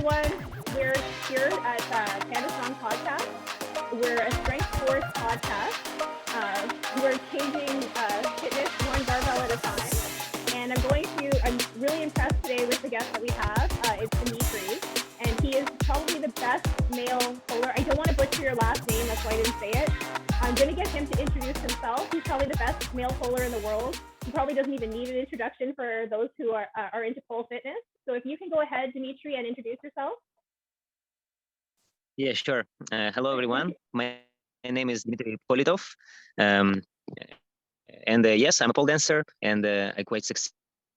everyone. We're here at Canada Strong Podcast. We're a strength sports podcast. We're changing fitness one barbell at a time. And I'm really impressed today with the guest that we have. It's Dimitri. And he is probably the best male polar. I don't want to butcher your last name, that's why I didn't say it. I'm going to get him to introduce himself. He's probably the best male polar in the world. He probably doesn't even need an introduction for those who are into pole fitness. So if you can go ahead, Dimitri, and introduce yourself. Yeah, sure. Hello, everyone. My name is Dmitry Politov. Um, and yes, I'm a pole dancer, and I quite succeed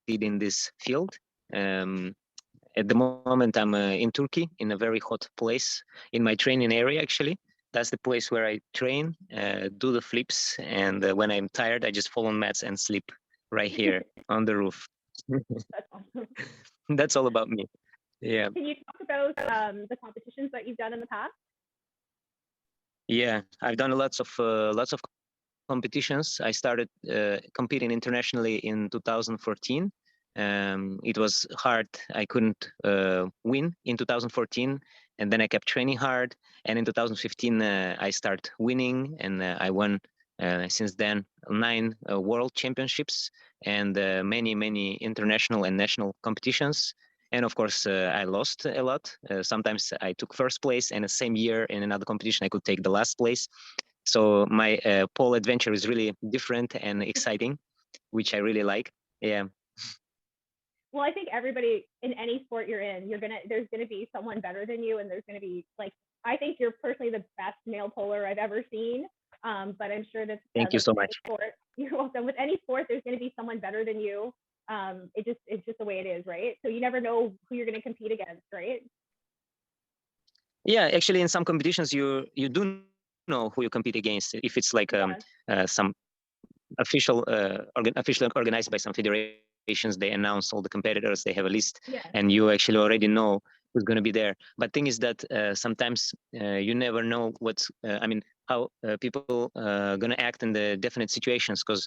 in this field. At the moment, I'm in Turkey, in a very hot place, in my training area, actually. That's the place where I train, do the flips, and when I'm tired, I just fall on mats and sleep right here on the roof. That's awesome. That's all about me. Yeah. Can you talk about the competitions that you've done in the past? Yeah, I've done lots of competitions. I started competing internationally in 2014. It was hard. I couldn't win in 2014, and then I kept training hard. And in 2015, I started winning, and I won since then 9 world championships and many international and national competitions. And of course, I lost a lot. Sometimes I took first place, and the same year in another competition, I could take the last place. So my pole adventure is really different and exciting, which I really like. Yeah. Well, I think everybody in any sport you're in, there's gonna be someone better than you, and there's gonna be I think you're personally the best male polar I've ever seen. But I'm sure that Thank you so much. sport, you're welcome. With any sport, there's gonna be someone better than you. It's just the way it is, right? So you never know who you're gonna compete against, right? Yeah, actually, in some competitions, you do know who you compete against. If it's like some officially organized by some federations, they announce all the competitors. They have a list, and you actually already know who's going to be there. But thing is that sometimes you never know how people going to act in the definite situations, because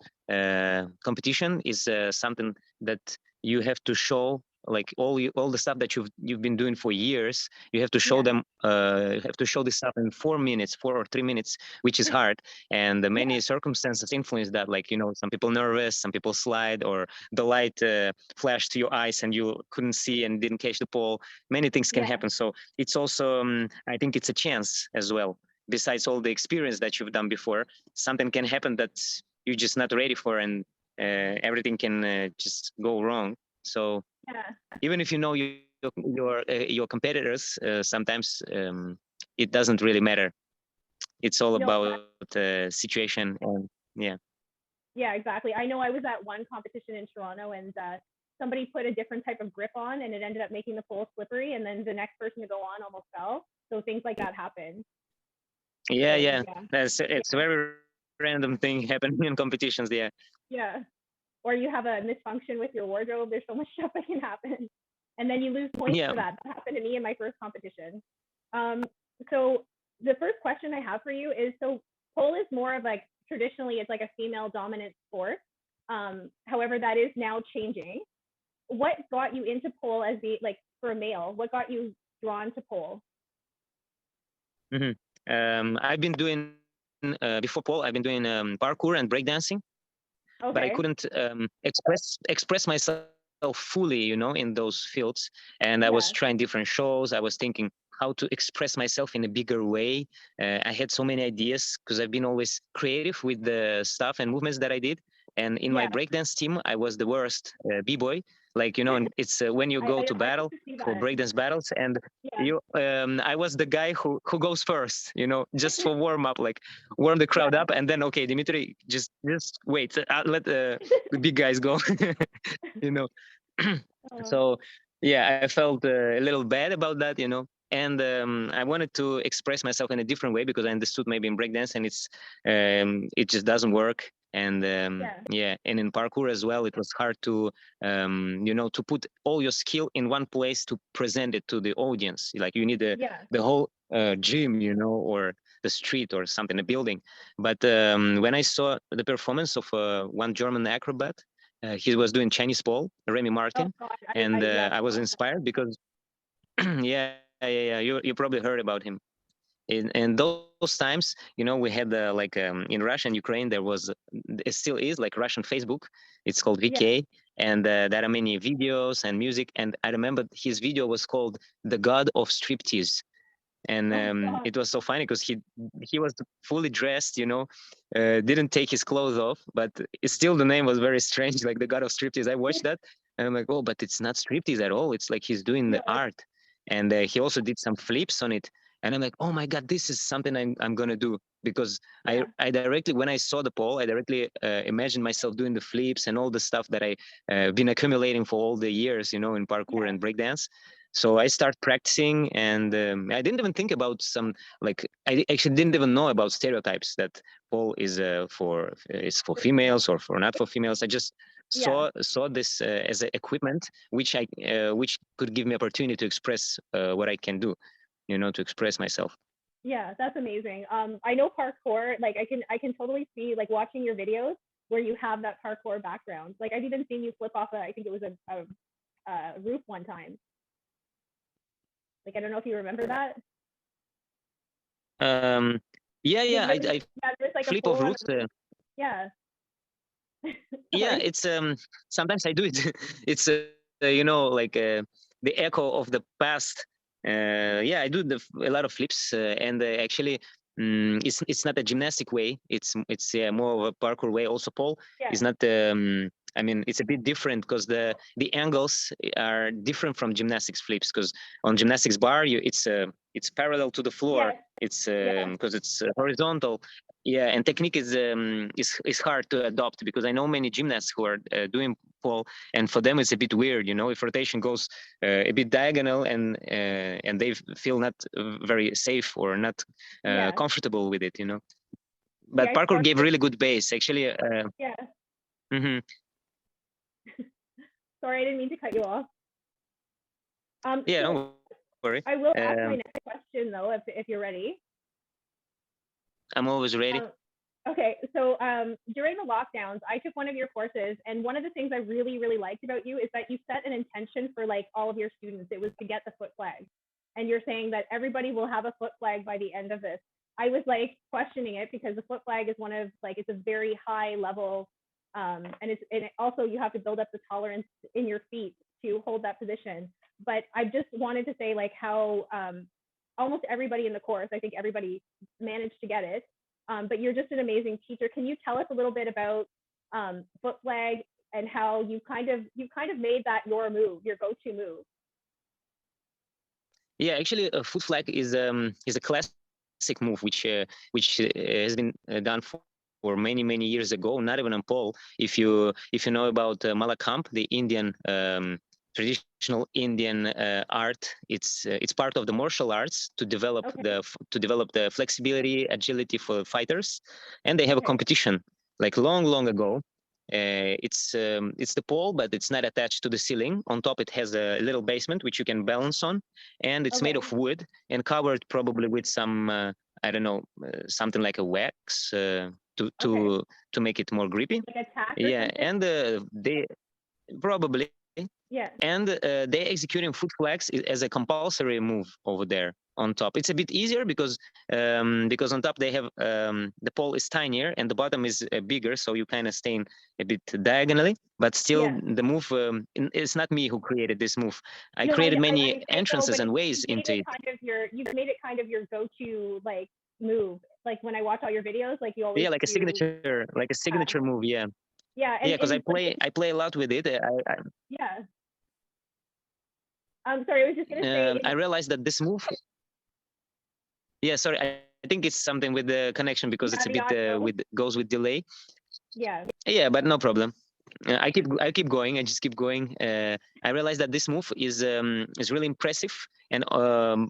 competition is something that you have to show, like all the stuff that you've been doing for years. You have to show them. You have to show this stuff in 4 minutes, 4 or 3 minutes, which is hard. And many circumstances influence that. Like, some people nervous, some people slide, or the light flashed to your eyes and you couldn't see and didn't catch the pole. Many things can happen. So it's also, I think it's a chance as well. Besides all the experience that you've done before, something can happen that you're just not ready for, and everything can just go wrong. So even if you know your competitors, sometimes it doesn't really matter. It's all about situation, and Yeah, exactly. I know I was at one competition in Toronto, and somebody put a different type of grip on, and it ended up making the pole slippery, and then the next person to go on almost fell. So things like that happen. Yeah. It's a very random thing happening in competitions. Yeah. Or you have a misfunction with your wardrobe. There's so much stuff that can happen, and then you lose points for that. That happened to me in my first competition. So the first question I have for you is, so pole is more of traditionally it's like a female dominant sport. However, that is now changing. What got you into pole as for a male? What got you drawn to pole? I've been doing before pole. I've been doing parkour and breakdancing, but I couldn't express myself fully, in those fields. And I was trying different shows. I was thinking how to express myself in a bigger way. I had so many ideas because I've been always creative with the stuff and movements that I did. And in my breakdance team, I was the worst b-boy. And it's when you go to battle for breakdance battles, and I was the guy who goes first, just for warm up, warm the crowd up, and then okay, Dimitri, just wait, let the big guys go, So yeah, I felt a little bad about that, and I wanted to express myself in a different way, because I understood maybe in breakdance and it just doesn't work. And and in parkour as well, it was hard to to put all your skill in one place to present it to the audience. Like you need the whole gym, or the street or something, a building. But when I saw the performance of one German acrobat, he was doing Chinese pole, Remy Martin, I was inspired because Yeah. You probably heard about him. In those times, you know, we had in Russia and Ukraine, there was, it still is, like Russian Facebook. It's called Yeah. VK, and there are many videos and music. And I remember his video was called "The God of Striptease." And God. it was so funny because he was fully dressed, you know, didn't take his clothes off, but still the name was very strange, like the God of Striptease. I watched that and I'm like, oh, but it's not striptease at all. It's like he's doing the Yeah. art, and he also did some flips on it. And I'm like, oh my God, this is something I'm gonna do, because Yeah. I directly, when I saw the pole, I directly imagined myself doing the flips and all the stuff that I been accumulating for all the years, you know, in parkour Yeah. and breakdance. So I start practicing, and I didn't even think about I actually didn't even know about stereotypes that pole is for females or for not for females. I just Yeah. saw this as an equipment which could give me opportunity to express what I can do, you know, to express myself. Yeah, that's amazing. I know parkour, like I can totally see like watching your videos where you have that parkour background. Like I've even seen you flip off I think it was a roof one time. Like I don't know if you remember that. Um, yeah, I Yeah, there's like a flip pole of on roots. the roof. Yeah. Yeah, Sorry. it's sometimes I do it. It's you know, the echo of the past. Yeah, I do a lot of flips, and actually, it's not a gymnastic way. It's more of a parkour way. Also, pole Yeah. is not. I mean, it's a bit different because the angles are different from gymnastics flips. Because on gymnastics bar, it's parallel to the floor. Yes. It's Yeah. because it's horizontal. Yeah, and technique is hard to adopt, because I know many gymnasts who are doing pole, and for them it's a bit weird, you know, if rotation goes a bit diagonal, and they feel not very safe or not Yeah. comfortable with it, you know. Yeah, But I parkour gave struggle. really good base, actually. Yeah. Mhm. Sorry, I didn't mean to cut you off. Yeah, So don't worry. I will ask my next question though, if you're ready. I'm always ready. Um, okay, so during the lockdowns, I took one of your courses, and one of the things I really, really liked about you is that you set an intention for like all of your students. It was to get the foot flag, and you're saying that everybody will have a foot flag by the end of this. I was like questioning it because the foot flag is one of like it's a very high level, and also you have to build up the tolerance in your feet to hold that position. But I just wanted to say like how almost everybody in the course, I think everybody managed to get it. But you're just an amazing teacher. Can you tell us a little bit about foot flag and how you kind of made that your move, your go-to move? Yeah, actually, a foot flag is a classic move which has been done for many years ago. Not even on pole. If you know about Malakhamb, the Indian traditional Indian art, it's part of the martial arts to develop Okay. the flexibility, agility for fighters, and they have a Okay. competition like long ago. It's the pole, but it's not attached to the ceiling. On top, it has a little basement which you can balance on, and it's made Okay. of wood and covered probably with some I don't know, something like a wax to Okay. to make it more grippy. Like a tack or Yeah, something? and they probably, Yeah. and they're executing foot flags as a compulsory move over there on top. It's a bit easier because on top they have the pole is tinier and the bottom is bigger, so you kind of stay a bit diagonally. But still, Yeah. the move it's not me who created this move. I No, created many I know, entrances but and ways you've made into it it. kind of your go-to like move. Like when I watch all your videos, like you always Yeah, do. like a signature move. Yeah, Yeah, yeah, because I and but play a lot with it. yeah. Sorry, I was just gonna say. I realized that this move. Yeah, sorry. I think it's something with the connection because Yeah, it's a the bit audio. with goes with delay. Yeah. Yeah, but no problem. I keep going. I just keep going. I realized that this move is really impressive, and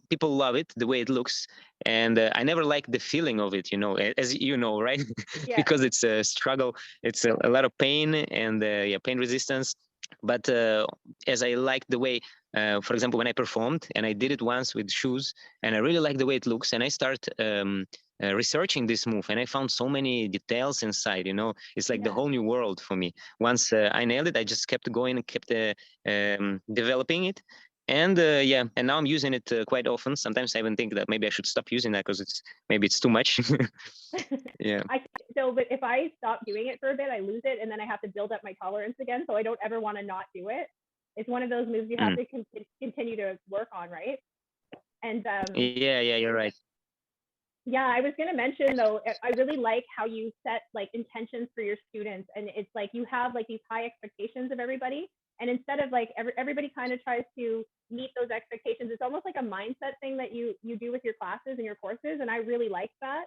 people love it the way it looks. And I never liked the feeling of it, you know, as you know, right? Yeah. Because it's a struggle. It's a lot of pain and yeah, pain resistance. But as I liked the way, for example, when I performed and I did it once with shoes, and I really like the way it looks, and I start researching this move, and I found so many details inside. You know, it's like the Yeah. whole new world for me. Once I nailed it, I just kept going and kept developing it. And yeah, and now I'm using it quite often. Sometimes I even think that maybe I should stop using that because it's too much. Yeah. But if I stop doing it for a bit, I lose it, and then I have to build up my tolerance again. So I don't ever want to not do it. It's one of those moves you have Mm. to continue to work on, right? And Yeah, you're right. yeah, I was gonna mention though, I really like how you set like intentions for your students, and it's like you have like these high expectations of everybody, and instead of like everybody kind of tries to meet those expectations, it's almost like a mindset thing that you do with your classes and your courses, and I really like that.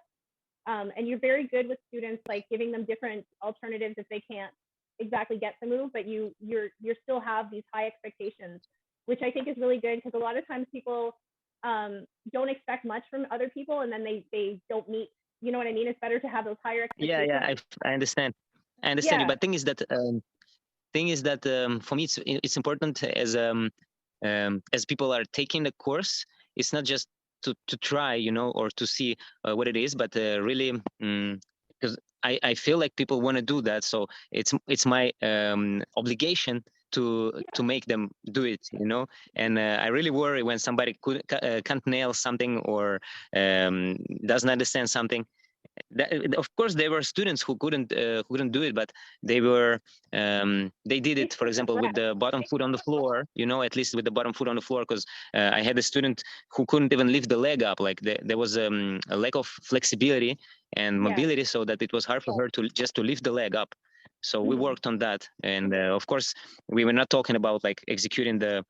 And you're very good with students, like giving them different alternatives if they can't exactly get the move, but you're still have these high expectations, which I think is really good because a lot of times people don't expect much from other people, and then they don't meet. You know what I mean? It's better to have those higher Yeah, expectations. I understand. I understand you, Yeah, but thing is that for me it's important as people are taking the course. It's not just to try, or to see what it is, but really because I feel like people want to do that, so it's my obligation to make them do it, and I really worry when somebody can't nail something or doesn't understand something. Of course there were students who couldn't do it, but they did they it, for still example, with progress. the bottom foot on the floor, at least with the bottom foot on the floor, because I had a student who couldn't even lift the leg up, like there was a lack of flexibility and Yeah. mobility, so that it was hard for her to lift the leg up. So we Mhm. worked on that, and of course we were not talking about like executing the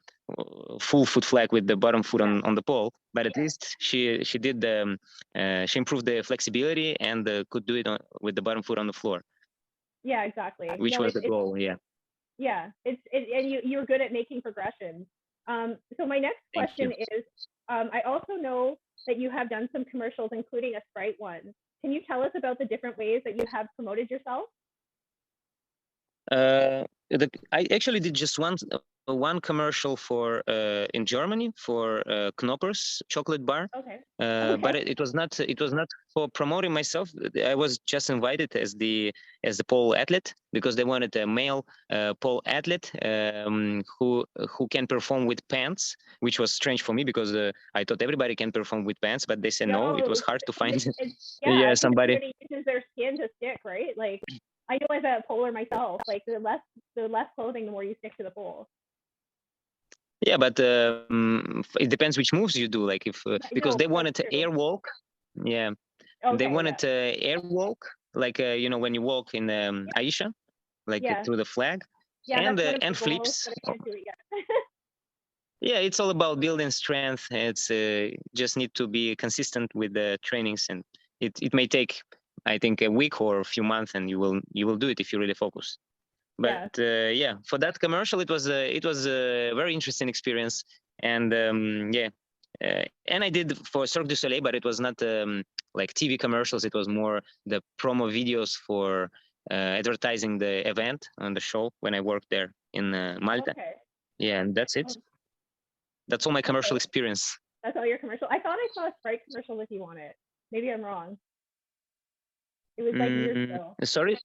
full foot flag with the bottom foot Yeah. on the pole, but at least she did she improved the flexibility and could do it with the bottom foot on the floor, Yeah. Exactly. which No, was the goal. Yeah. yeah, and you're good at making progression. So my next Thank question you. is, I also know that you have done some commercials, including a Sprite one. Can you tell us about the different ways that you have promoted yourself? I actually did just one commercial for in Germany for Knoppers chocolate bar, Okay. but Okay. it was not for promoting myself. I was just invited as the pole athlete because they wanted a male pole athlete who can perform with pants, which was strange for me because I thought everybody can perform with pants, but they said no. It No, was hard to find yeah, yeah, because somebody. everybody uses their skin to stick, right? Like I know as a polar myself, like the less clothing, the more you stick to the pole. Yeah, but it depends which moves you do. Like if because No, they that's wanted to true. air walk, yeah, they Okay, wanted yeah, to air walk, like when you walk in Aisha, like yeah, through the flag, yeah. and That's one of my goals, flips. but I can't do it yet. Yeah, it's all about building strength. It's just need to be consistent with the trainings, and it may take, I think, a week or a few months, and you will do it if you really focus. Yeah, But yeah, for that commercial, it was a very interesting experience, and yeah, and I did for Cirque du Soleil, but it was not like TV commercials. It was more the promo videos for advertising the event on the show when I worked there in Malta. okay. Yeah, and that's it. Oh, That's all my commercial okay. experience. That's all your commercial. I thought I saw a Sprite commercial with you on it. Maybe I'm wrong. It was like years ago. Sorry,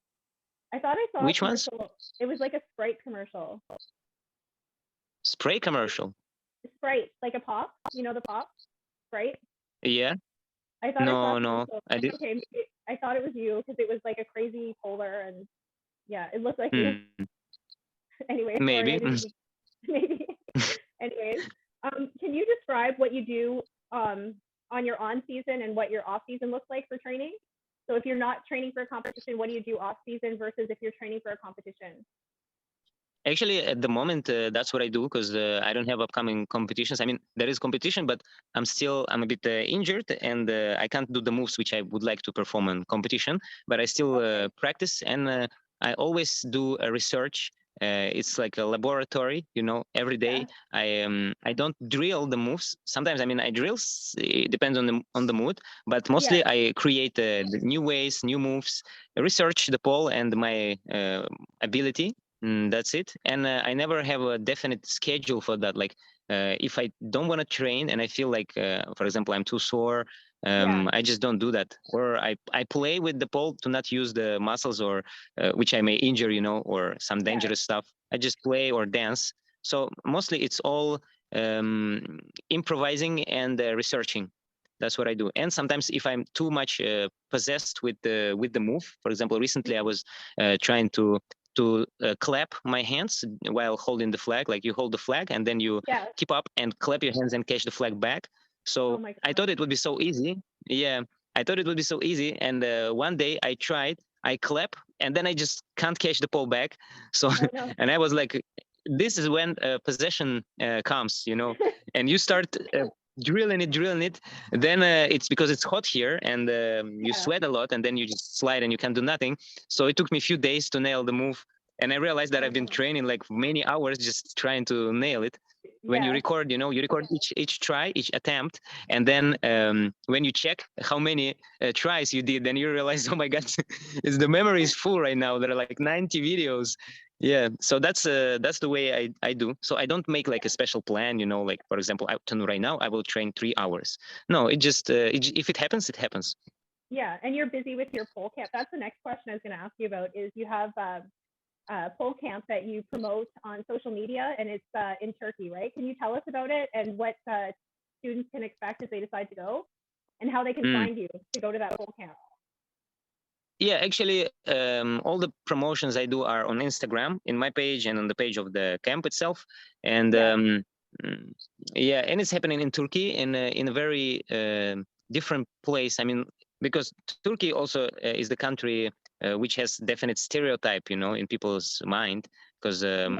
I thought I saw a which ones? commercial. It was like a Sprite commercial. Spray commercial. Sprite, like a pop. You know the pop, Sprite. Yeah. I thought I saw a No, no, commercial. I did. Okay, I thought it was you because it was like a crazy polar, and yeah, it looked like you. Hmm, Anyway, sorry, I maybe. didn't. Maybe. Anyways, can you describe what you do on your on season and what your off season looks like for training? So if you're not training for a competition, what do you do off season versus if you're training for a competition? Actually, at the moment, that's what I do because I don't have upcoming competitions. I mean, there is competition, but I'm a bit injured and I can't do the moves which I would like to perform in competition. But I still Okay. practice, and I always do a research. It's like a laboratory, every Yeah. day. I don't drill the moves. Sometimes, I mean, I drill. It depends on the mood, but Yeah. mostly I create the new ways, new moves, research the pole and my ability. That's it. And I never have a definite schedule for that. Like, if I don't want to train and I feel like, for example, I'm too sore, Yeah. I just don't do that. Or I play with the pole to not use the muscles or which I may injure, or some Yeah. dangerous stuff. I just play or dance. So mostly it's all improvising and researching. That's what I do. And sometimes if I'm too much possessed with the move, for example, recently I was trying to clap my hands while holding the flag. Like you hold the flag and then you Yeah. keep up and clap your hands and catch the flag back. Oh So my I God. thought it would be so easy. Yeah, I thought it would be so easy. And one day I tried, I clap, and then I just can't catch the pole back. So, Oh no. and I was like, this is when possession comes, you know, and you start drilling it. Then it's because it's hot here and you Yeah. sweat a lot, and then you just slide and you can't do nothing. So it took me a few days to nail the move. And I realized that I've been training like many hours just trying to nail it. When you Yeah. record, you know, you record each try, each attempt, and then when you check how many tries you did, then you realize, oh my god, is the memory is full right now. There are like 90 videos. Yeah, so that's the way I do. So I don't make like a special plan, you know, like for example, right now I will train 3 hours. No, it just if it happens, it happens. Yeah. And you're busy with your pole camp. That's the next question I was going to ask you about. Is you have pole camp that you promote on social media, and it's in Turkey, right? Can you tell us about it and what students can expect if they decide to go, and how they can find you to go to that pole camp? Yeah, actually, all the promotions I do are on Instagram, in my page and on the page of the camp itself. And Yeah. yeah, and it's happening in Turkey in a very different place. I mean, because Turkey also is the country which has definite stereotype, you know, in people's mind. Because Yeah.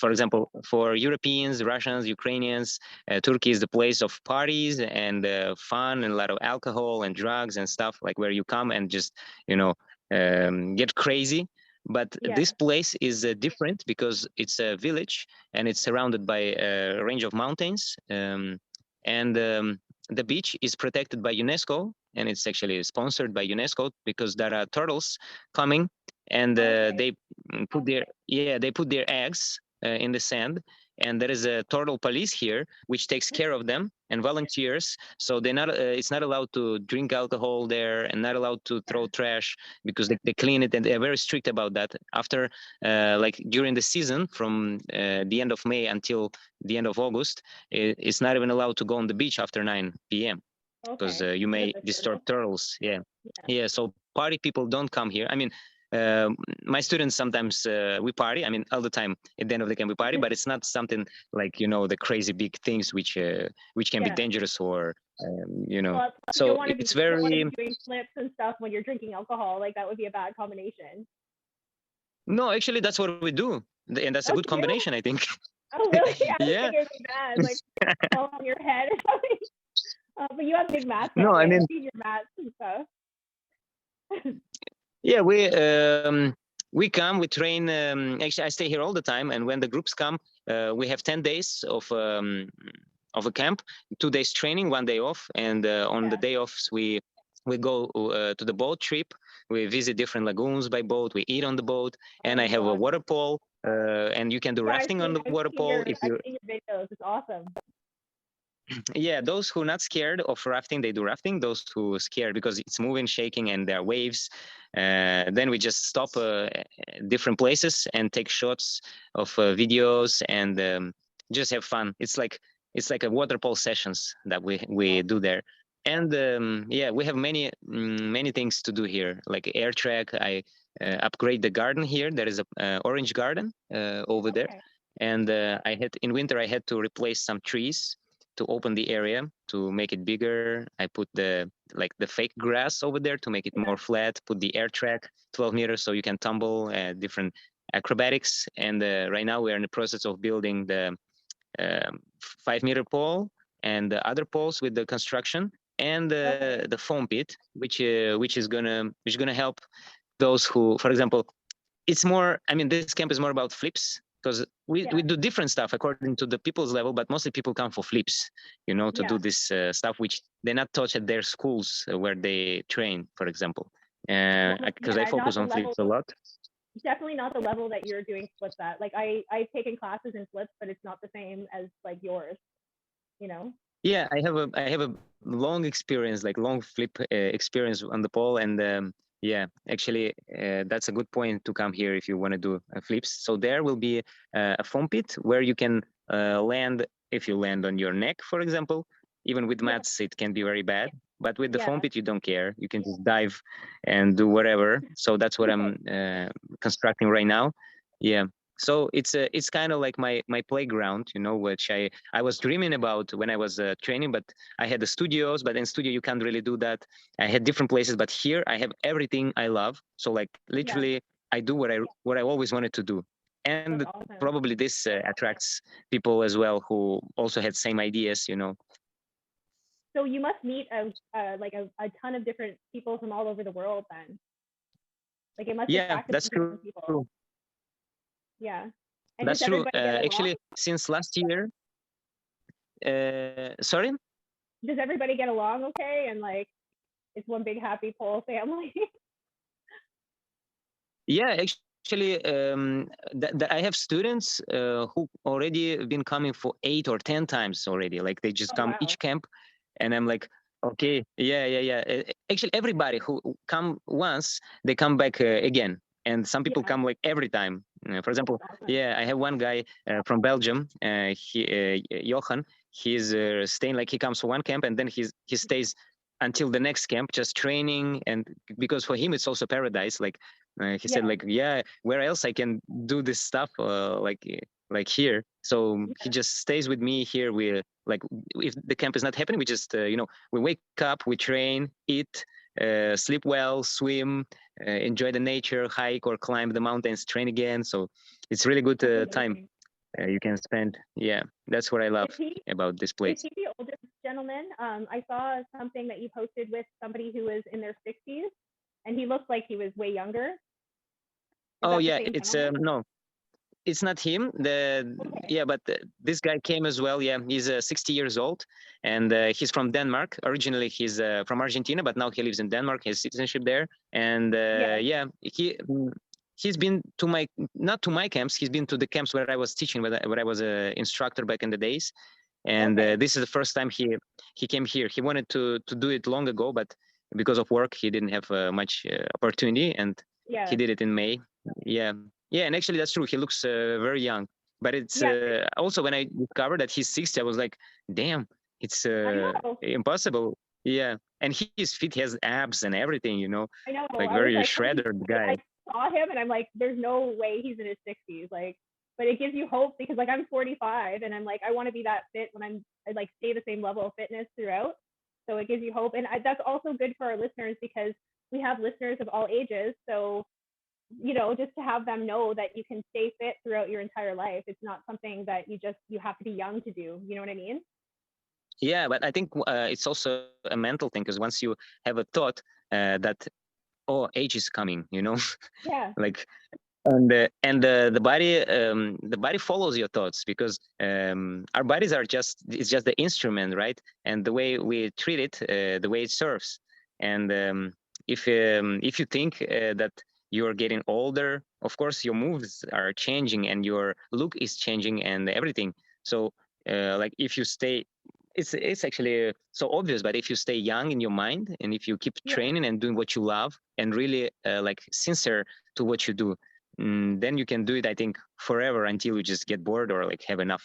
for example, for Europeans, Russians, Ukrainians, Turkey is the place of parties and fun and a lot of alcohol and drugs and stuff, like where you come and just, you know, get crazy. But Yeah. this place is different because it's a village and it's surrounded by a range of mountains. And the beach is protected by UNESCO, and it's actually sponsored by UNESCO because there are turtles coming, and Okay. they they put their eggs in the sand, and there is a turtle police here which takes care of them and volunteers. So they're not it's not allowed to drink alcohol there and not allowed to throw trash because they clean it, and they're very strict about that. After like during the season from the end of May until the end of August, it's not even allowed to go on the beach after 9 p.m. because Okay. you Because may of the disturb turtle. turtles. Yeah, Yeah. yeah. So party people don't come here. I mean, my students sometimes we party. I mean, all the time at the end of the camp we party, but it's not something like, you know, the crazy big things which can be Yeah. dangerous or you know. Well, you don't So want to be it's you don't want to very be doing flips and stuff when you're drinking alcohol. Like that would be a bad combination. no. Actually, that's what we do, and that's a Oh, good do you? combination, I think. Oh, really? I was Yeah. thinking it would be bad, like fall on your head or something. But you have big mats No, I anyway. mean, I've seen your mats and stuff. yeah, we come, we train. Actually, I stay here all the time, and when the groups come, we have 10 days of a camp, 2 days training, 1 day off, and on the day offs we go to the boat trip. We visit different lagoons by boat. We eat on the boat, and I have a Awesome. water pole, and you can do Yeah, rafting on the water pole if I've you. seen your videos. It's awesome. Yeah, those who are not scared of rafting, they do rafting. Those who are scared because it's moving, shaking, and there are waves, then we just stop different places and take shots of videos and just have fun. It's like a water polo sessions that we do there. And yeah, we have many things to do here, like air track. I upgrade the garden here. There is a orange garden over there, Okay. and I had in winter I had to replace some trees to open the area to make it bigger. I put the fake grass over there to make it more flat. Put the air track 12 meters so you can tumble, different acrobatics. And right now we are in the process of building the 5 meter pole and the other poles with the construction and the foam pit, which is gonna help those who, for example, it's more. I mean, this camp is more about flips because we do different stuff according to the people's level, but mostly people come for flips, you know, to do this stuff which they not taught at their schools where they train, for example. Because I focus Not the on level. flips a lot. Definitely not the level that you're doing flips at. Like I've taken classes in flips, but it's not the same as like yours. You know. Yeah, I have a long experience, like long flip experience on the pole, and yeah, actually, that's a good point to come here if you want to do flips. So there will be a foam pit where you can land if you land on your neck, for example. Even with Yeah. mats, it can be very bad. But with the Yeah. foam pit, you don't care. You can just dive and do whatever. So that's what I'm constructing right now. Yeah. So it's kind of like my playground, you know, which I was dreaming about when I was training. But I had the studios, but in studio you can't really do that. I had different places, but here I have everything I love. So like literally, I do what I always wanted to do. And That's awesome. probably this attracts people as well who also had same ideas, you know. So you must meet a ton of different people from all over the world then. Like it must Yeah, attract a that's bunch of true. different people. Yeah. And does That's true. everybody get along? Actually, since last year, sorry. Does everybody get along okay? And like it's one big happy pole family? Yeah, actually, I have students who already been coming for 8 or 10 times already. Like they just Oh come wow. each camp, and I'm like, okay, yeah. Actually, everybody who come once, they come back again, and some people Yeah. come like every time. For example, That's awesome. yeah, I have one guy from Belgium, Johan. He's staying like he comes for one camp, and then he stays until the next camp, just training, and because for him it's also paradise. Like he said, like, yeah, where else I can do this stuff like here. So he just stays with me here. We like if the camp is not happening, we just we wake up, we train, eat, sleep well, swim, enjoy the nature, hike or climb the mountains, train again. So it's really good time you can spend. Yeah, that's what I love about this Is place. he the oldest gentleman? I saw something that you posted with somebody who was in their 60s, and he looked like he was way younger. Is Oh that the yeah, same it's gentleman? no, it's not him. Okay. But this guy came as well. Yeah, he's 60 years old, and he's from Denmark. Originally, he's from Argentina, but now he lives in Denmark. He has citizenship there, and Yeah. he's been to my not to my camps. He's been to the camps where I was teaching, where I was an instructor back in the days. And Okay. this is the first time he came here. He wanted to do it long ago, but because of work, he didn't have much opportunity, and he Yeah. did it in May. Yeah, yeah, and actually that's true. He looks very young, but it's Yeah. also when I discovered that he's 60, I was like, damn, it's I know. impossible. Yeah, and he's fit. He has abs and everything, you know, I know. like I was very like, shredded I guy. saw him and I'm like, there's no way he's in his 60s. Like, but it gives you hope because like I'm 45 and I'm like, I want to be that fit when I like stay the same level of fitness throughout. So it gives you hope. And that's also good for our listeners because we have listeners of all ages. So, just to have them know that you can stay fit throughout your entire life. It's not something that you have to be young to do. You know what I mean? Yeah, but I think it's also a mental thing because once you have a thought that age is coming, you know, Yeah. like and the body follows your thoughts because our bodies are it's just the instrument, right? And the way we treat it, the way it serves. And if you think that you're getting older, of course your moves are changing and your look is changing and everything. So like if you stay, it's actually so obvious, but if you stay young in your mind and if you keep training and doing what you love and really like sincere to what you do, then you can do it, I think, forever until you just get bored or like have enough.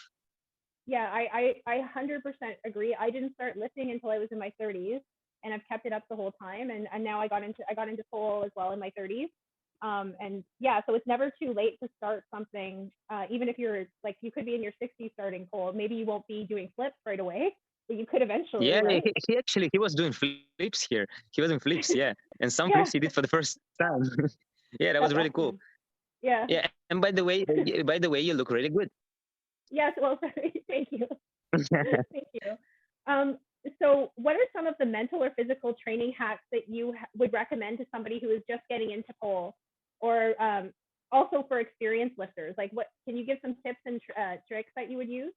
Yeah, I 100% agree. I didn't start lifting until I was in my 30s, and I've kept it up the whole time. And now I got into pole as well in my 30s. And yeah, so it's never too late to start something. Even if you're like you could be in your 60s starting pole, maybe you won't be doing flips right away, but you could eventually, Yeah, right? he actually he was doing flips here. He was doing flips, yeah, and some flips Yeah, he did for the first time. Yeah, that was that's really cool. awesome. Yeah. Yeah, and by the way, you look really good. Yes. Well, sorry. Thank you. Thank you. Um, so, what are some of the mental or physical training hacks that you would recommend to somebody who is just getting into pole, or also for experienced lifters? Like, what can you give some tips and tricks that you would use?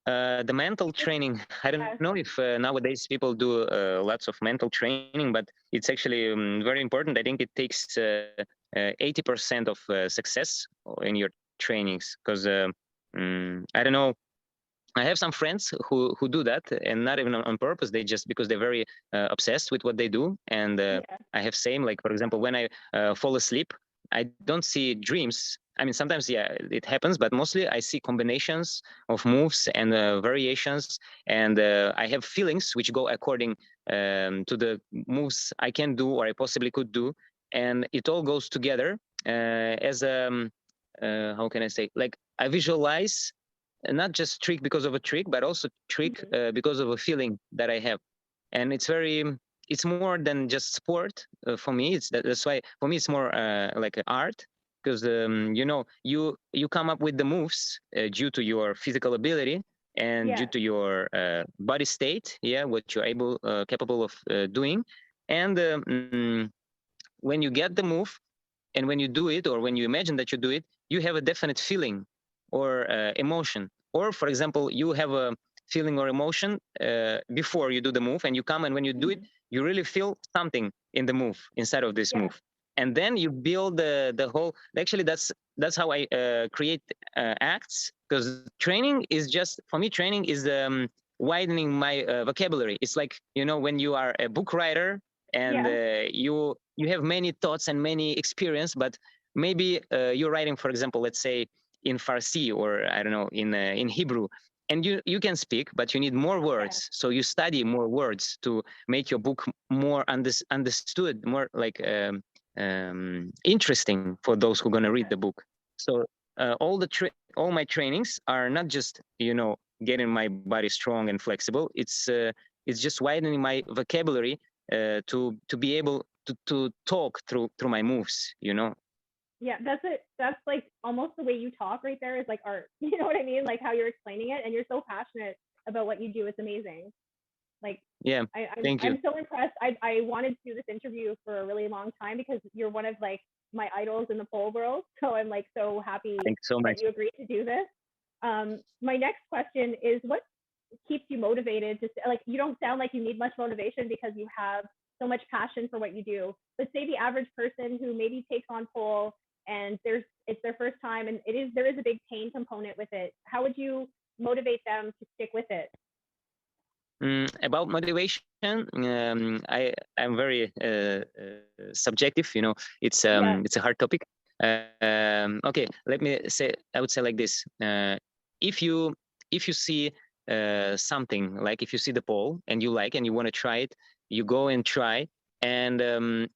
The mental training, I don't know if nowadays people do lots of mental training, but it's actually very important. I think it takes 80% of success in your trainings because I don't know. I have some friends who do that and not even on purpose. They just because they're very obsessed with what they do. And Yeah. I have same like for example when I fall asleep, I don't see dreams. I mean, sometimes, yeah, it happens, but mostly I see combinations of moves and variations, and I have feelings which go according to the moves I can do or I possibly could do, and it all goes together as how can I say? Like I visualize not just trick because of a trick, but also trick because of a feeling that I have, and it's more than just sport for me. That's why for me it's more like an art, because you know, you come up with the moves due to your physical ability and due to your body state, yeah, what you're capable of doing, and when you get the move and when you do it or when you imagine that you do it, you have a definite feeling or emotion. Or for example, you have a feeling or emotion before you do the move, and you come and when you do it, you really feel something in the move, inside of this move, and then you build the whole. Actually, that's how I create acts, because training is just, for me, training is widening my vocabulary. It's like, you know, when you are a book writer and you have many thoughts and many experience, but maybe you're writing, for example, let's say in Farsi, or I don't know, in Hebrew, and you can speak, but you need more words. So you study more words to make your book more understood, more like interesting for those who are going to read the book. So all my trainings are not just, you know, getting my body strong and flexible. It's just widening my vocabulary to be able to talk through my moves, you know. Yeah, that's it. That's like almost the way you talk right there is like art. You know what I mean? Like how you're explaining it, and you're so passionate about what you do. It's amazing. Like, yeah, thank you. I'm so impressed. I wanted to do this interview for a really long time because you're one of like my idols in the pole world. So I'm like so happy that you agreed to do this. My next question is, what keeps you motivated to, like, you don't sound like you need much motivation because you have so much passion for what you do, but say the average person who maybe takes on pole and it's their first time, and there is a big pain component with it. How would you motivate them to stick with it? About motivation, I'm very subjective. You know, it's a hard topic. Okay, let me say. I would say like this: if you see something, like if you see the pole and you like and you want to try it, you go and try, and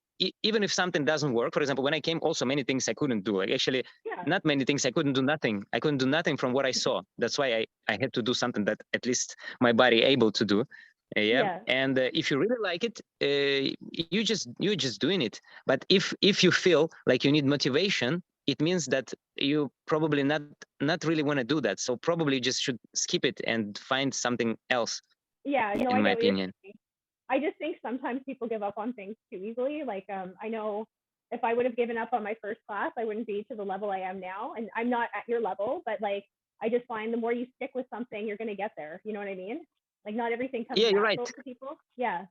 even if something doesn't work, for example, when I came, also many things I couldn't do. Like actually, not many things I couldn't do. Nothing. I couldn't do nothing from what I saw. That's why I had to do something that at least my body able to do. And if you really like it, you're just doing it. But if you feel like you need motivation, it means that you probably not really want to do that. So probably you just should skip it and find something else. Yeah, no, in my opinion. I just think sometimes people give up on things too easily. Like, I know if I would have given up on my first class, I wouldn't be to the level I am now. And I'm not at your level, but like, I just find the more you stick with something, you're going to get there. You know what I mean? Like, not everything comes natural to people. Yeah.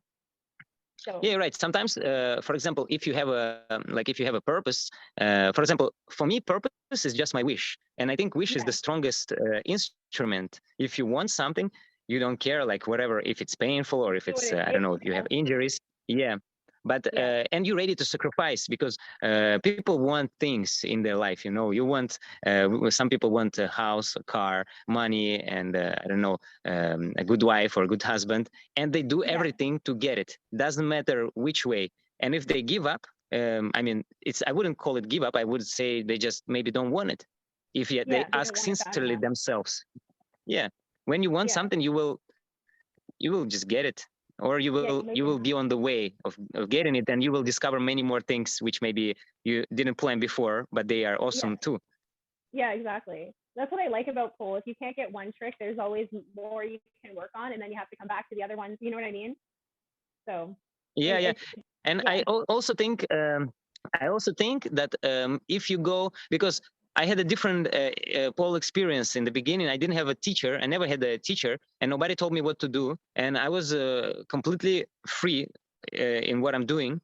So. Yeah, you're right. Sometimes, for example, if you have a purpose, for example, for me, purpose is just my wish. And I think wish is the strongest instrument. If you want something, you don't care, like whatever, if it's painful or if it's, I don't know, if you have injuries. Yeah. But, and you're ready to sacrifice, because people want things in their life. You know, some people want a house, a car, money, and I don't know, a good wife or a good husband, and they do everything to get it. Doesn't matter which way. And if they give up, I mean, I wouldn't call it give up. I would say they just maybe don't want it. If they ask sincerely themselves. Yeah. When you want something, you will just get it, or you will be on the way of getting it, and you will discover many more things which maybe you didn't plan before, but they are awesome too. Yeah, exactly. That's what I like about pole. If you can't get one trick, there's always more you can work on, and then you have to come back to the other ones. You know what I mean? So. Yeah. And I also think that if you go, because I had a different pole experience in the beginning. I didn't have a teacher. I never had a teacher, and nobody told me what to do. And I was completely free in what I'm doing.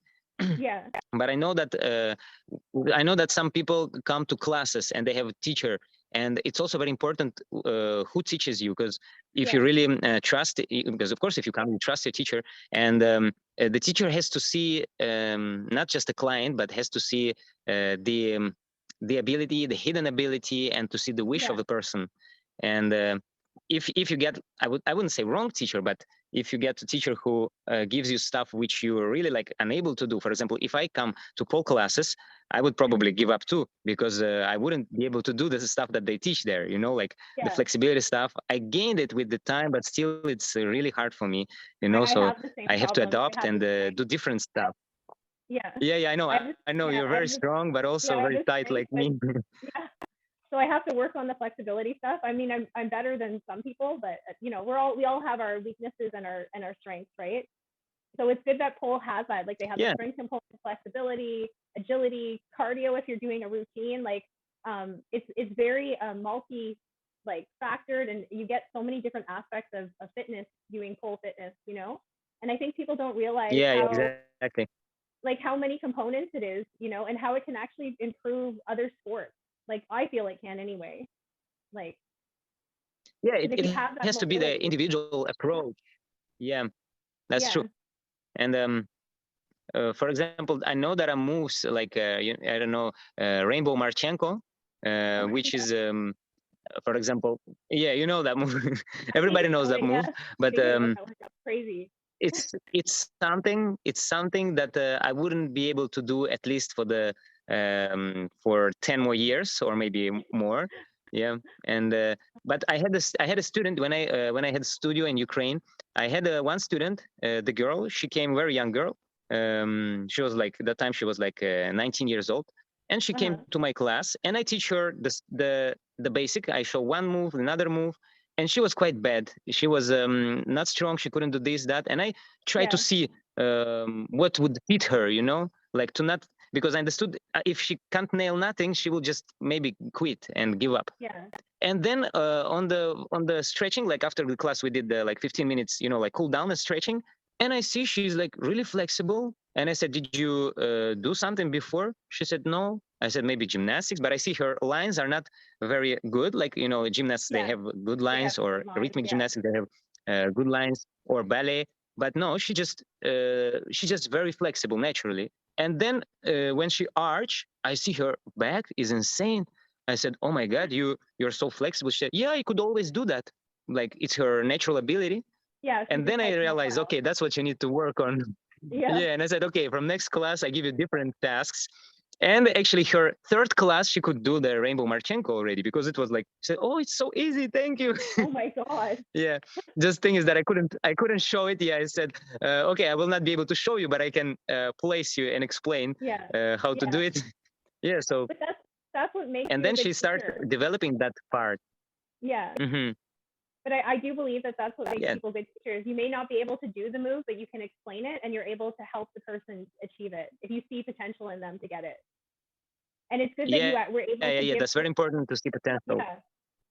Yeah. But I know that some people come to classes and they have a teacher, and it's also very important who teaches you, because if you really trust, because of course if you come, you trust your teacher, and the teacher has to see not just the client, but has to see the the ability, the hidden ability, and to see the wish of the person. And if you get, I wouldn't say wrong teacher, but if you get a teacher who gives you stuff which you're really like unable to do, for example, if I come to pole classes, I would probably give up too, because I wouldn't be able to do the stuff that they teach there, you know, like the flexibility stuff. I gained it with the time, but still it's really hard for me, you know, so I have to adopt and do different stuff. Yeah, I know. I know you're very strong, but also very tight like me. Yeah. So I have to work on the flexibility stuff. I mean, I'm better than some people, but you know, we all have our weaknesses and our strengths, right? So it's good that pole has that. Like they have the strength component, flexibility, agility, cardio. If you're doing a routine, like it's very multi like factored, and you get so many different aspects of fitness doing pole fitness, you know. And I think people don't realize how exactly. like how many components it is, you know, and how it can actually improve other sports. Like I feel it can anyway. Like it has to be the individual approach. Yeah, that's true. And for example, I know there are moves like I don't know, Rainbow Marchenko, which is for example, you know that move. Everybody knows that move, but crazy. It's something that I wouldn't be able to do at least for 10 more years or maybe more. Yeah, and but I had a student when I had studio in Ukraine. I had one student, the girl. She came, very young girl. She was like, that time she was like 19 years old, and she came to my class, and I teach her the basic. I show one move, another move, and she was quite bad. She was not strong. She couldn't do this, that, and I tried to see what would fit her, you know, like to not, because I understood if she can't nail nothing, she will just maybe quit and give up. And then on the stretching, like after the class, we did like 15 minutes, you know, like cool down and stretching. And I see she's like really flexible. And I said, did you do something before? She said, no. I said, maybe gymnastics, but I see her lines are not very good. Like, you know, gymnasts, they have good lines, or rhythmic gymnastics, they have good lines, or ballet. But no, she's just very flexible naturally. And then when she arch, I see her back is insane. I said, oh my God, you're so flexible. She said, yeah, I could always do that. Like it's her natural ability. And then I realized, okay, that's what you need to work on. And I said, okay, from next class, I give you different tasks. And actually, her third class, she could do the Rainbow Marchenko already, because it was like, she said, oh, it's so easy, thank you. Oh my God. Just thing is that I couldn't show it. I said, okay, I will not be able to show you, but I can place you and explain how to do it. So. But that's what makes. And then she started developing that part. Mm-hmm. But I do believe that that's what makes people good teachers. You may not be able to do the move, but you can explain it, and you're able to help the person achieve it if you see potential in them to get it. And it's good that you were able to give that's very important to see potential.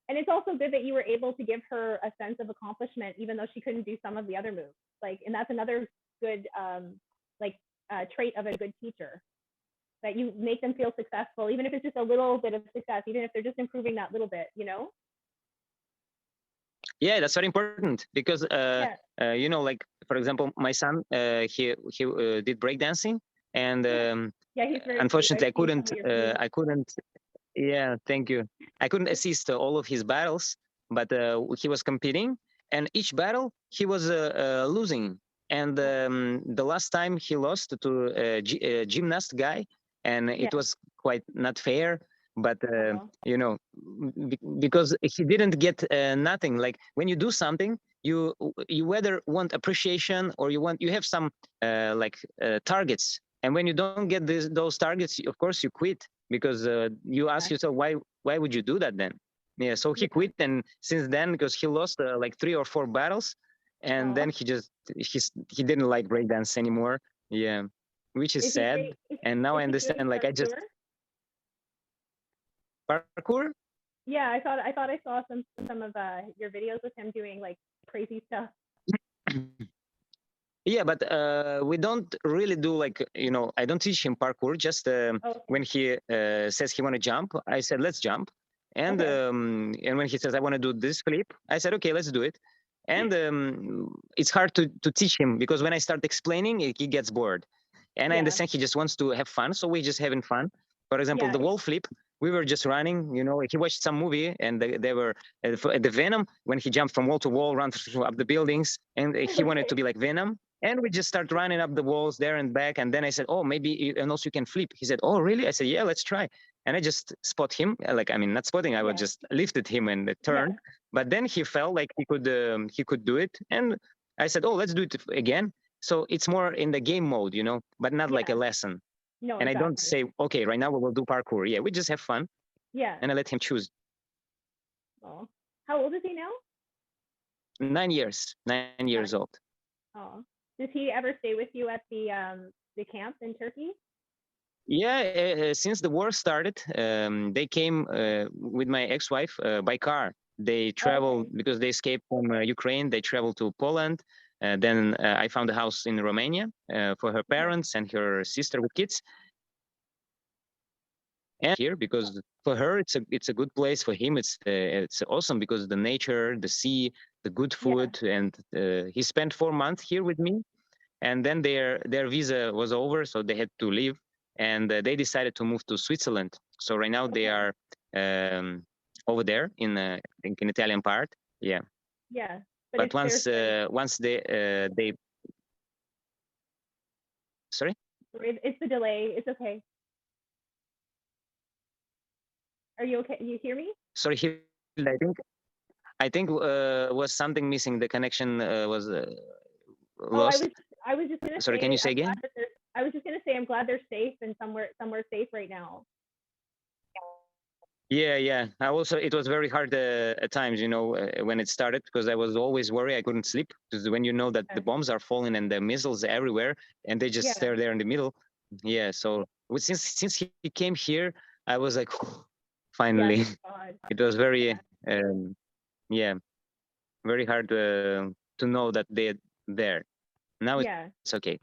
And it's also good that you were able to give her a sense of accomplishment, even though she couldn't do some of the other moves. Like, and that's another good trait of a good teacher, that you make them feel successful, even if it's just a little bit of success, even if they're just improving that little bit, you know? Yeah, that's very important, because you know, like for example, my son, he did breakdancing, and he's very unfortunately I couldn't. Yeah, thank you. I couldn't assist all of his battles, but he was competing, and each battle he was losing. And the last time he lost to a gymnast guy, and it was quite not fair. But you know, because he didn't get nothing. Like when you do something, you whether want appreciation or you have some targets, and when you don't get those targets, of course you quit, because you ask yourself, why would you do that then? So he quit, and since then, because he lost like 3 or 4 battles, and then he didn't like breakdance anymore. Which is sad. And now I understand, like I just parkour. I thought I saw some of your videos with him doing like crazy stuff. Yeah, but we don't really do, like, you know, I don't teach him parkour. Just when he says he want to jump, I said, let's jump. And and when he says, I want to do this flip, I said, okay, let's do it. And it's hard to teach him, because when I start explaining, he gets bored. And I understand he just wants to have fun, so we're just having fun. For example, the wall flip, we were just running. He watched some movie, and they were the Venom when he jumped from wall to wall, run up the buildings, and he wanted to be like Venom. And we just started running up the walls there and back. And then I said, oh, maybe, and also you can flip. He said, oh, really? I said, yeah, let's try. And I just spot him, not spotting. I was just lifted him and turned. But then he felt like he could do it. And I said, oh, let's do it again. So it's more in the game mode, but not like a lesson. No, and I don't say, okay, right now we will do parkour. Yeah, we just have fun. Yeah. And I let him choose. Oh, how old is he now? 9 years. 9 years old. Oh, does he ever stay with you at the camp in Turkey? Yeah, since the war started, they came with my ex-wife by car. They traveled because they escaped from Ukraine. They traveled to Poland. Then I found a house in Romania for her parents and her sister with kids. And here, because for her it's a good place. For him, it's awesome because the nature, the sea, the good food, and he spent 4 months here with me. And then their visa was over, so they had to leave, and they decided to move to Switzerland. So right now they are over there in Italian part. Yeah. Yeah. But once they sorry. It's the delay. It's okay. Are you okay? You hear me? Sorry, I think was something missing. The connection was lost. I was just gonna Sorry, say, can you say again? I was just gonna say I'm glad they're safe and somewhere safe right now. Yeah. It was very hard at times, when it started, because I was always worried. I couldn't sleep because when you know that the bombs are falling and the missiles everywhere, and they just stare there in the middle. Yeah. So since he came here, I was like, finally. It was very, very hard to know that they're there. Now it's okay.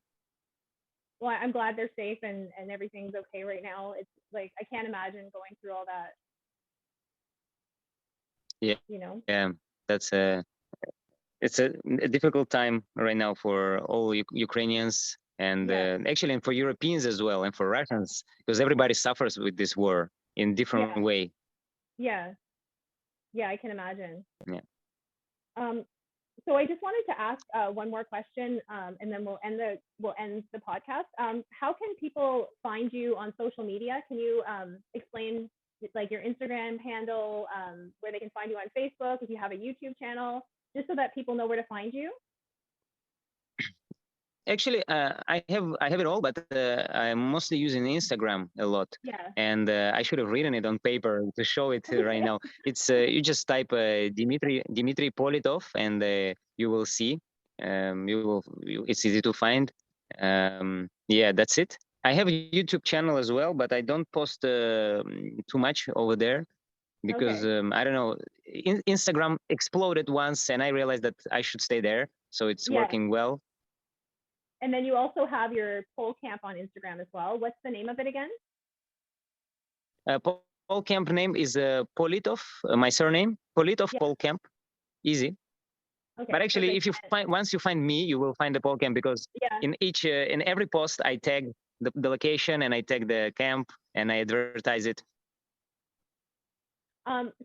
Well, I'm glad they're safe and everything's okay right now. It's like I can't imagine going through all that. Yeah. Yeah, that's it's a difficult time right now for all Ukrainians and actually and for Europeans as well, and for Russians, because everybody suffers with this war in different way. Yeah, I can imagine. Yeah. So I just wanted to ask one more question, and then we'll end the podcast. How can people find you on social media? Can you explain like your Instagram handle, where they can find you on Facebook, if you have a YouTube channel, just so that people know where to find you? Actually, I have it all, but I'm mostly using Instagram a lot. Yeah. And I should have written it on paper to show it right now. It's you just type Dmitry Politov, and you will see. It's easy to find. Yeah, that's it. I have a YouTube channel as well, but I don't post too much over there because I don't know. Instagram exploded once, and I realized that I should stay there, so it's working well. And then you also have your pole camp on Instagram as well. What's the name of it again? Pole camp name is Politov. My surname Politov Pole Camp. Easy. Okay, but actually, if you once you find me, you will find the pole camp, because in every post I tag the location and I tag the camp and I advertise it.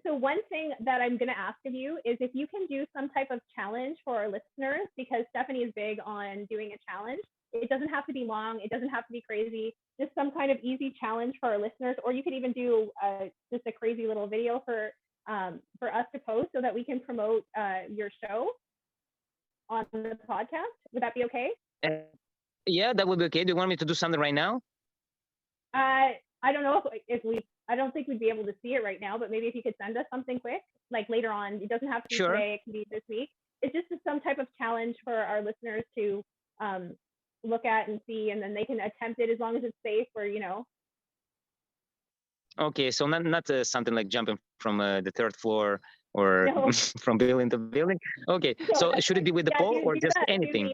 So one thing that I'm going to ask of you is if you can do some type of challenge for our listeners, because Stephanie is big on doing a challenge. It doesn't have to be long. It doesn't have to be crazy. Just some kind of easy challenge for our listeners, or you could even do just a crazy little video for us to post so that we can promote your show on the podcast. Would that be okay? Yeah, that would be okay. Do you want me to do something right now? I don't know if I don't think we'd be able to see it right now, but maybe if you could send us something quick, like later on. It doesn't have to be today. It can be this week. It's just some type of challenge for our listeners to look at and see, and then they can attempt it as long as it's safe, or Okay, so not something like jumping from the third floor or from building to building. Okay, so should it be with the pole or just anything?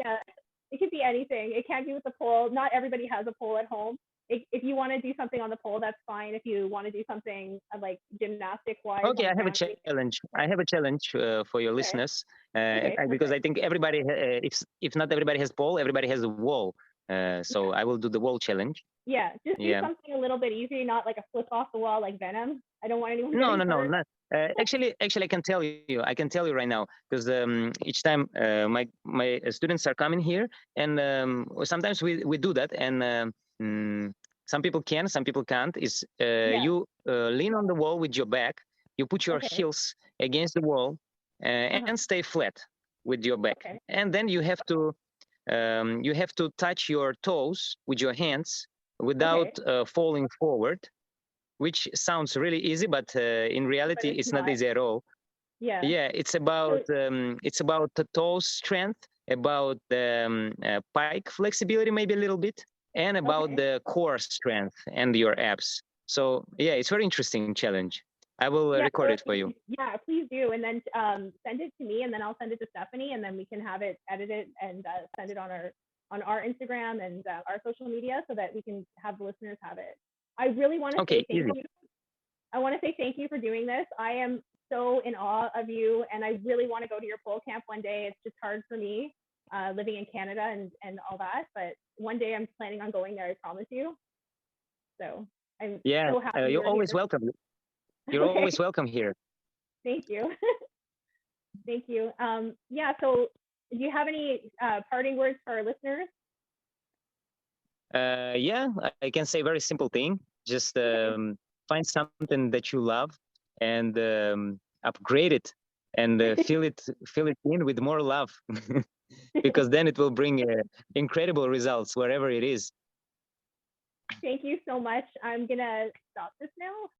It could be anything. It can't be with the pole. Not everybody has a pole at home. If you want to do something on the pole, that's fine. If you want to do something like gymnastic wise. Okay, I have a challenge. I have a challenge for your listeners, because I think everybody, if not everybody has pole, everybody has a wall. So I will do the wall challenge. Yeah, just do Yeah. something a little bit easier, not like a flip off the wall like Venom. I don't want anyone No, getting no, no, hurt. not. Actually, I can tell you. I can tell you right now because each time my students are coming here, and sometimes we do that, and some people can, some people can't. Is Yeah. you lean on the wall with your back, you put your Okay. heels against the wall, and stay flat with your back, Okay. and then you have to touch your toes with your hands without falling forward, which sounds really easy, but in reality, it's it's not not. easy at all. Yeah. Yeah, it's about the toe strength, about the pike flexibility, maybe a little bit, and about the core strength and your abs. So yeah, it's very interesting challenge. I will Yeah, record so it for you. yeah, please do, and then send it to me, and then I'll send it to Stephanie, and then we can have it edited and send it on our Instagram and our social media so that we can have the listeners have it. I really want to say thank Easy. you. I want to say thank you for doing this. I am so in awe of you, and I really want to go to your pole camp one day. It's just hard for me living in Canada and all that, but one day I'm planning on going there. I promise you. So I'm so happy you're you're always here. welcome. You're always welcome here. Thank you. Thank you. Yeah, so do you have any parting words for our listeners? Yeah, I can say very simple thing. Just find something that you love and upgrade it and fill it in with more love, because then it will bring incredible results wherever it is. Thank you so much. I'm gonna stop this now.